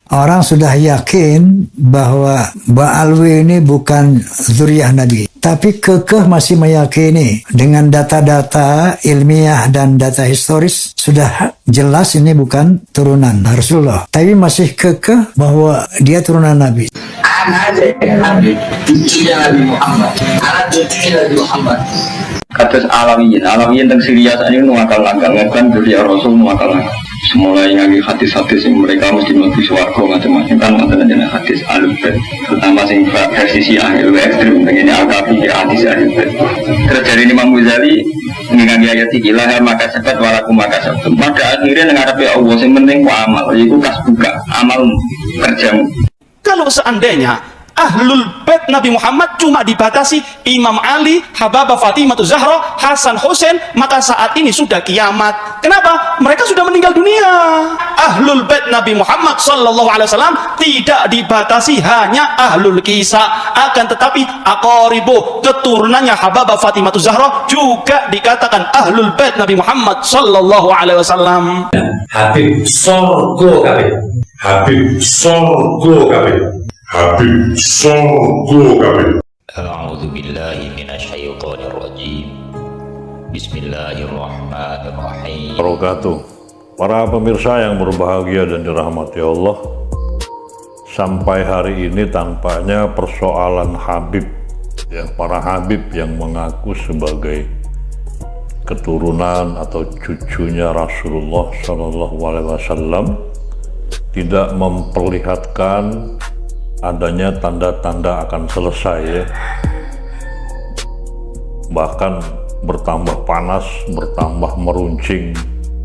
Orang sudah yakin bahwa Ba'alwi ini bukan zuriyah Nabi. Tapi kekeh masih meyakini dengan data-data ilmiah dan data historis sudah jelas ini bukan turunan Rasulullah. Tapi masih kekeh bahwa dia turunan Nabi. Anak Nabi, cucunya Nabi Muhammad. Anak cucunya Nabi Muhammad. Kados alawiyin teng Syria saat ini nuakal-akal kan dari Rasul nuakal-akal. Semulai ngaji hadis-hadis yang mereka mesti mlebu swarga macam-macam kan wonten hadis Al-Bait terutama sing versi Syiah itu ekstrem ngene al-kafi hadis Al-Bait. Terus dari Imam Ghazali ngaji ayat iki lah maka sabat walakum maka sabtum. Pada akhirnya ngarepe Allah sing penting ku amal iku kasbuka amal kerjamu. Kalau seandainya Ahlul Bait Nabi Muhammad cuma dibatasi Imam Ali, Hababah Fatimah Zahra, Hasan Hussein, maka saat ini sudah kiamat. Kenapa? Mereka sudah meninggal dunia. Ahlul Bait Nabi Muhammad Sallallahu Alaihi Wasallam tidak dibatasi hanya Ahlul Kisah, akan tetapi aqaribu keturunannya Hababah Fatimah Zahra juga dikatakan Ahlul Bait Nabi Muhammad Sallallahu Alaihi Wasallam. Habib sorgo kabeh, Habib sorgo kabeh, Habib sorgo kabeh. A'udzu billahi minasyaitonir rajim. Bismillahirrahmanirrahim. Wabarakatuh. Para pemirsa yang berbahagia dan dirahmati Allah, sampai hari ini tampaknya persoalan Habib, ya, para Habib yang mengaku sebagai keturunan atau cucunya Rasulullah SAW tidak memperlihatkan adanya tanda-tanda akan selesai, ya. Bahkan bertambah panas, bertambah meruncing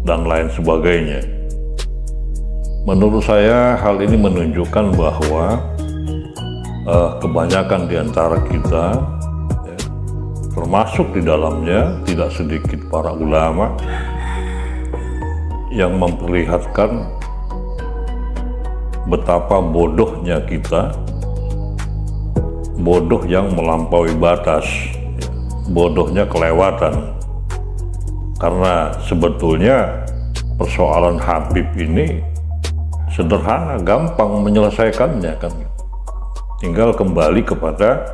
dan lain sebagainya. Menurut saya hal ini menunjukkan bahwa kebanyakan di antara kita, ya, termasuk di dalamnya tidak sedikit para ulama yang memperlihatkan betapa bodohnya kita, bodoh yang melampaui batas, bodohnya kelewatan. Karena sebetulnya persoalan Habib ini sederhana, gampang menyelesaikannya kan. Tinggal kembali kepada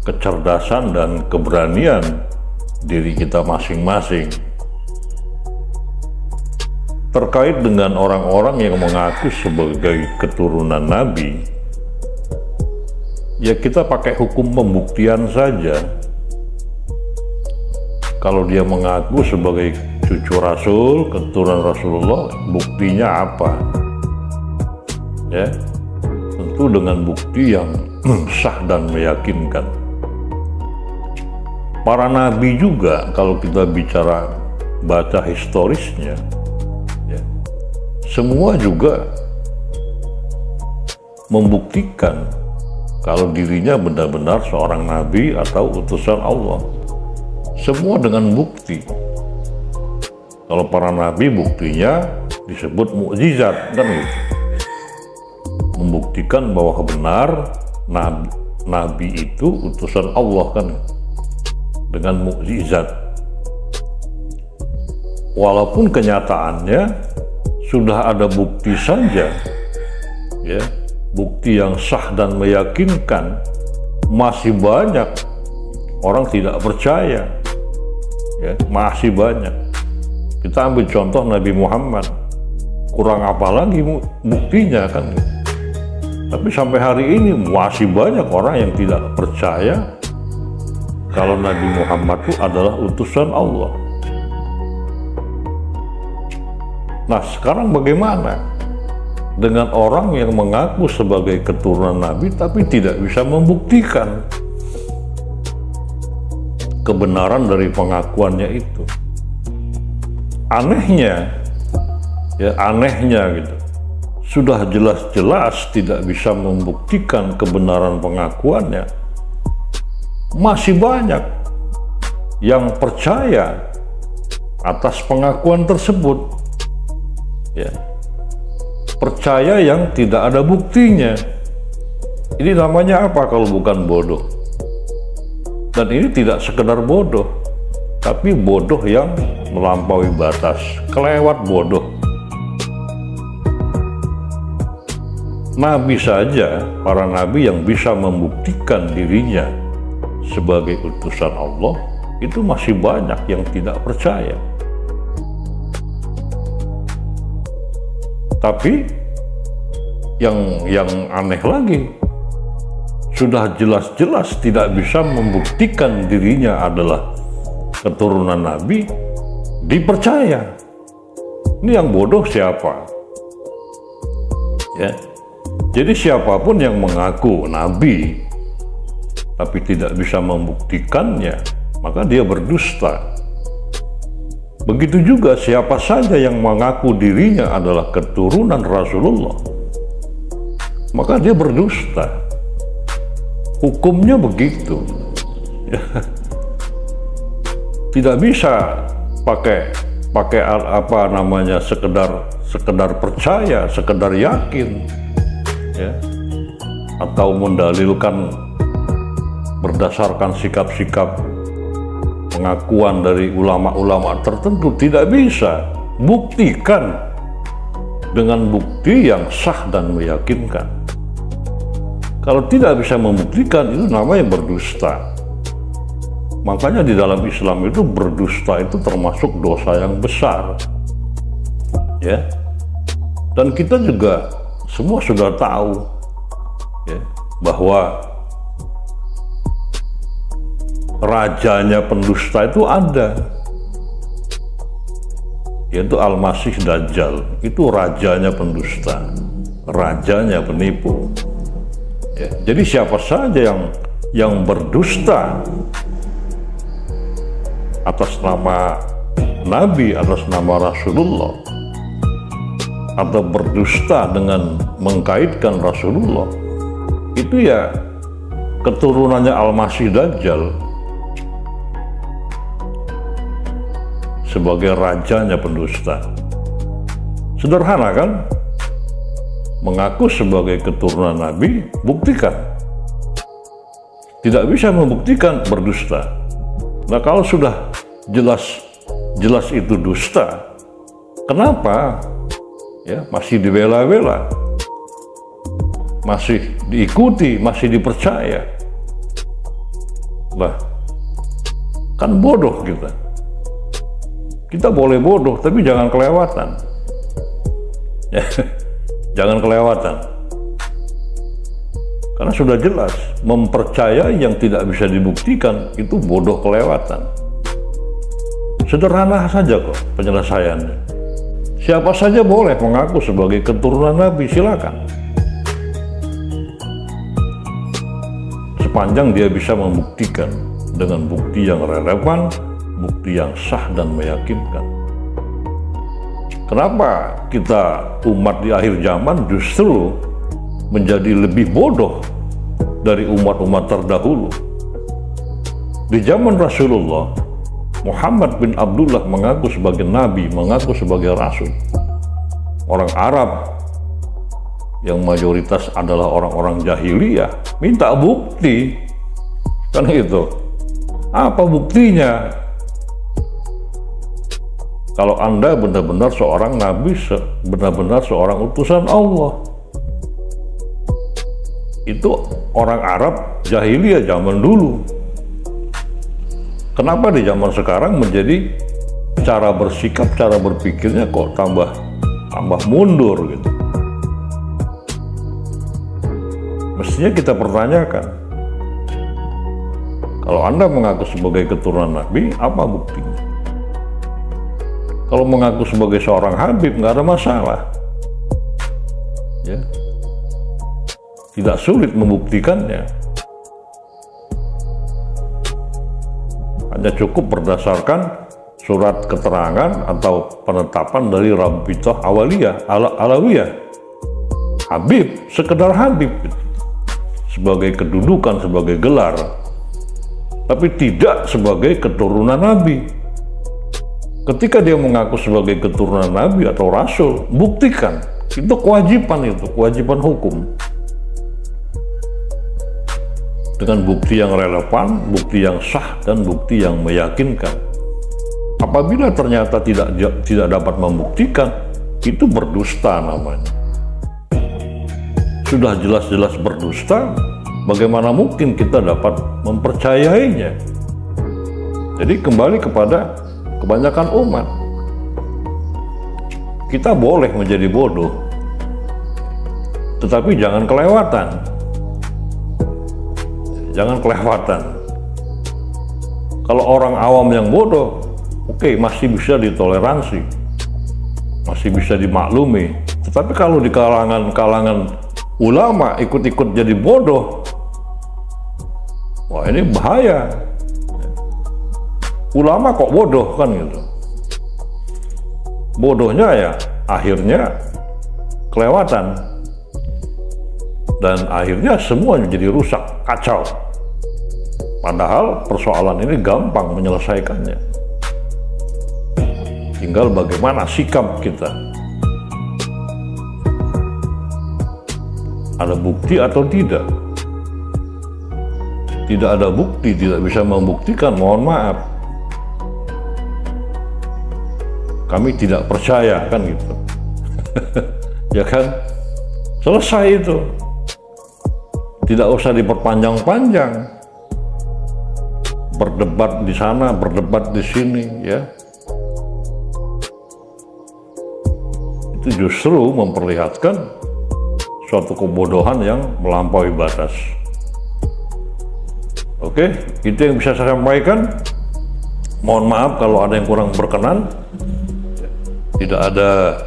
kecerdasan dan keberanian diri kita masing-masing. Terkait dengan orang-orang yang mengaku sebagai keturunan Nabi, ya kita pakai hukum pembuktian saja. Kalau dia mengaku sebagai cucu Rasul, keturunan Rasulullah, buktinya apa? Ya, tentu dengan bukti yang sah dan meyakinkan. Para nabi juga, kalau kita bicara baca historisnya, semua juga membuktikan kalau dirinya benar-benar seorang nabi atau utusan Allah. Semua dengan bukti. Kalau para nabi buktinya disebut mukjizat, kan gitu. Membuktikan bahwa benar nabi itu utusan Allah, kan, dengan mukjizat. Walaupun kenyataannya sudah ada bukti saja, ya, bukti yang sah dan meyakinkan, masih banyak orang tidak percaya, ya, masih banyak. Kita ambil contoh Nabi Muhammad, kurang apa lagi buktinya, kan. Tapi sampai hari ini masih banyak orang yang tidak percaya kalau Nabi Muhammad itu adalah utusan Allah. Nah, sekarang bagaimana dengan orang yang mengaku sebagai keturunan Nabi tapi tidak bisa membuktikan kebenaran dari pengakuannya itu? Anehnya, ya, anehnya gitu. Sudah jelas-jelas tidak bisa membuktikan kebenaran pengakuannya, masih banyak yang percaya atas pengakuan tersebut. Ya, percaya yang tidak ada buktinya. Ini namanya apa kalau bukan bodoh? Dan ini tidak sekedar bodoh, tapi bodoh yang melampaui batas, kelewat bodoh. Nabi saja, para nabi yang bisa membuktikan dirinya sebagai utusan Allah, itu masih banyak yang tidak percaya. Tapi yang aneh lagi, sudah jelas-jelas tidak bisa membuktikan dirinya adalah keturunan Nabi, dipercaya. Ini yang bodoh siapa? Ya. Jadi siapapun yang mengaku Nabi tapi tidak bisa membuktikannya, maka dia berdusta. Begitu juga siapa saja yang mengaku dirinya adalah keturunan Rasulullah, maka dia berdusta. Hukumnya begitu. Tidak bisa pakai apa namanya sekedar percaya, sekedar yakin, ya, atau mendalilkan berdasarkan sikap-sikap pengakuan dari ulama-ulama tertentu. Tidak bisa. Buktikan dengan bukti yang sah dan meyakinkan. Kalau tidak bisa membuktikan, itu namanya berdusta. Makanya di dalam Islam itu berdusta itu termasuk dosa yang besar, ya. Dan kita juga semua sudah tahu, ya, bahwa rajanya pendusta itu ada, yaitu Al-Masih Dajjal. Itu rajanya pendusta, rajanya penipu, ya. Jadi siapa saja yang berdusta atas nama Nabi, atas nama Rasulullah, atau berdusta dengan mengkaitkan Rasulullah, itu ya keturunannya Al-Masih Dajjal sebagai rajanya pendusta. Sederhana kan? Mengaku sebagai keturunan Nabi, buktikan. Tidak bisa membuktikan, berdusta. Nah, kalau sudah jelas itu dusta, kenapa ya masih dibela-bela, masih diikuti, masih dipercaya? Lah, kan bodoh kita. Kita boleh bodoh, tapi jangan kelewatan. Ya, jangan kelewatan. Karena sudah jelas, mempercayai yang tidak bisa dibuktikan itu bodoh kelewatan. Sederhana saja kok penyelesaiannya. Siapa saja boleh mengaku sebagai keturunan Nabi, silakan. Sepanjang dia bisa membuktikan dengan bukti yang relevan, bukti yang sah dan meyakinkan. Kenapa kita umat di akhir zaman justru menjadi lebih bodoh dari umat-umat terdahulu? Di zaman Rasulullah, Muhammad bin Abdullah mengaku sebagai nabi, mengaku sebagai rasul. Orang Arab yang mayoritas adalah orang-orang jahiliyah minta bukti, kan gitu. Apa buktinya? Kalau Anda benar-benar seorang nabi, benar-benar seorang utusan Allah. Itu orang Arab jahiliyah zaman dulu. Kenapa di zaman sekarang menjadi cara bersikap, cara berpikirnya kok tambah mundur gitu? Mestinya kita pertanyakan, kalau Anda mengaku sebagai keturunan Nabi, apa buktinya? Kalau mengaku sebagai seorang Habib, nggak ada masalah, ya. Tidak sulit membuktikannya. Hanya cukup berdasarkan surat keterangan atau penetapan dari Rabitah Alawiyah. Habib, sekedar Habib, sebagai kedudukan, sebagai gelar, tapi tidak sebagai keturunan Nabi. Ketika dia mengaku sebagai keturunan Nabi atau Rasul, buktikan. Itu kewajiban hukum. Dengan bukti yang relevan, bukti yang sah, dan bukti yang meyakinkan. Apabila ternyata tidak dapat membuktikan, itu berdusta namanya. sudah jelas-jelas berdusta, bagaimana mungkin kita dapat mempercayainya? Jadi kembali kepada kebanyakan umat. Kita boleh menjadi bodoh, tetapi jangan kelewatan. Jangan kelewatan. Kalau orang awam yang bodoh, oke, masih bisa ditoleransi, masih bisa dimaklumi. Tetapi kalau di kalangan ulama ikut-ikut jadi bodoh, wah ini bahaya. Ulama kok bodoh kan gitu. Bodohnya ya akhirnya kelewatan. Dan akhirnya semuanya jadi rusak, kacau. Padahal persoalan ini gampang menyelesaikannya. Tinggal bagaimana sikap kita. Ada bukti atau tidak? Tidak ada bukti, tidak bisa membuktikan, mohon maaf. Kami tidak percaya, kan gitu. Ya kan? Selesai itu. Tidak usah diperpanjang-panjang. Berdebat di sana, berdebat di sini, ya. Itu justru memperlihatkan suatu kebodohan yang melampaui batas. Oke, itu yang bisa saya sampaikan. Mohon maaf kalau ada yang kurang berkenan. Tidak ada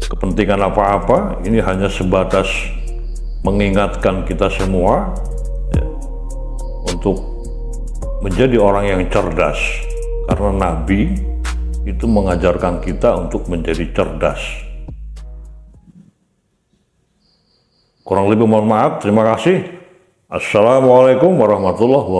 kepentingan apa-apa. Ini hanya sebatas mengingatkan kita semua ya, untuk menjadi orang yang cerdas. Karena Nabi itu mengajarkan kita untuk menjadi cerdas. Kurang lebih mohon maaf. Terima kasih. Assalamualaikum warahmatullahi wabarakatuh.